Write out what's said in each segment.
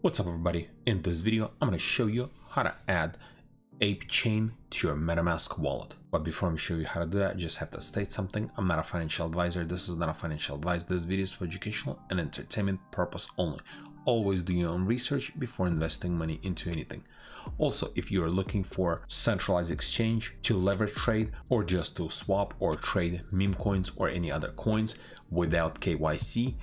What's up everybody? In this video I'm going to show you how to add ApeChain to your MetaMask wallet. But before I show you how to do that, I just have to state something. I'm not a financial advisor. This is not a financial advice. This video is for educational and entertainment purpose only. Always do your own research before investing money into anything. Also, if you are looking for centralized exchange to leverage trade or just to swap or trade meme coins or any other coins without KYC,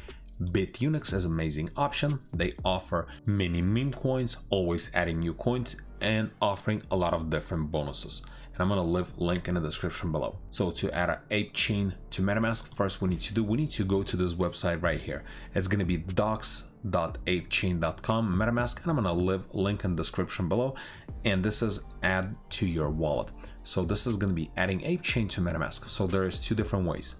BitUnix is an amazing option. They offer many meme coins, always adding new coins and offering a lot of different bonuses. And I'm going to leave a link in the description below. So to add an ApeChain to MetaMask, first we need to go to this website right here. It's going to be docs.apechain.com MetaMask, and I'm going to leave a link in the description below. And this is add to your wallet. So this is going to be adding ApeChain to MetaMask. So there's two different ways,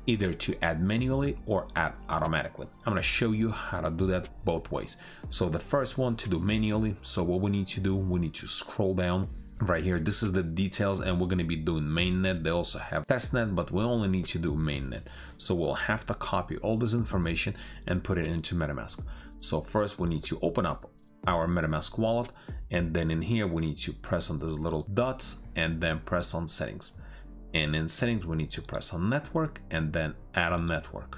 either to add manually or add automatically. I'm going to show you how to do that both ways. So the first one, to do manually. So what we need to do, we need to scroll down right here. This is the details, and we're going to be doing mainnet. They also have testnet, but we only need to do mainnet. So we'll have to copy all this information and put it into MetaMask. So first we need to open up our MetaMask wallet, and then in here we need to press on this little dots and then press on settings. And in settings we need to press on network and then add a network.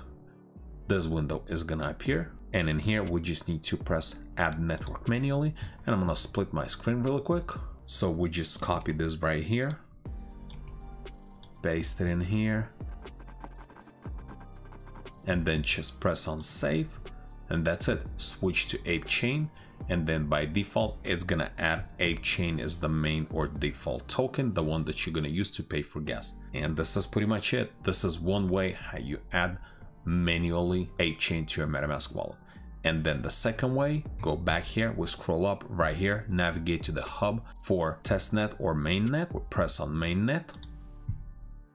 This window is gonna appear, and in here we just need to press add network manually. And I'm gonna split my screen really quick. So we just copy this right here, paste it in here, and then just press on save, and that's it. Switch to ApeChain, and then by default it's gonna add ApeChain as the main or default token, the one that you're gonna use to pay for gas. And this is pretty much it. This is one way how you add manually ApeChain to your MetaMask wallet. And then the second way, go back here, we scroll up right here, navigate to the hub for testnet or mainnet. We press on mainnet,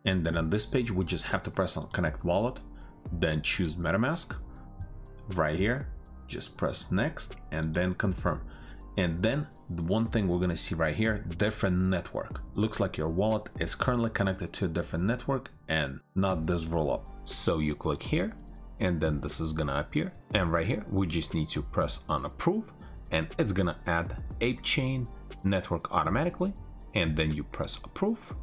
and then on this page we just have to press on connect wallet, then choose MetaMask. Right here, just press next and then confirm. And then the one thing we're gonna see right here, different network. Looks like your wallet is currently connected to a different network and not this roll up. So you click here, and then this is gonna appear, and right here we just need to press on approve, and it's gonna add ApeChain network automatically. And then you press approve,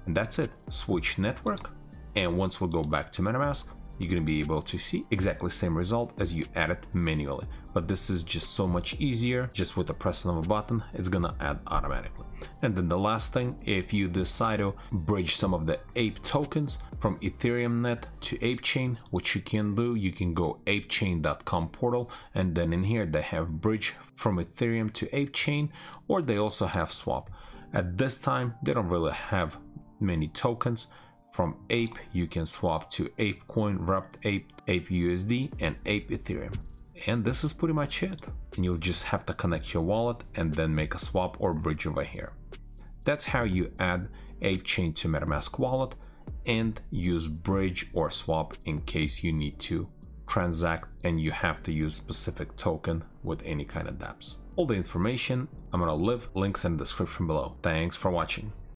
and that's it. Switch network, and once we go back to MetaMask, you're going to be able to see exactly the same result as you add it manually. But this is just so much easier. Just with the pressing of a button, it's going to add automatically. And then the last thing, if you decide to bridge some of the Ape tokens from Ethereum net to ApeChain, what you can do, you can go apechain.com portal, and then in here they have bridge from Ethereum to ApeChain, or they also have swap. At this time, they don't really have many tokens. From Ape, you can swap to ApeCoin, Wrapped Ape, Ape USD, and Ape Ethereum. And this is pretty much it. And you'll just have to connect your wallet and then make a swap or bridge over here. That's how you add ApeChain to MetaMask wallet and use bridge or swap in case you need to transact and you have to use specific token with any kind of dApps. All the information I'm gonna leave links in the description below. Thanks for watching.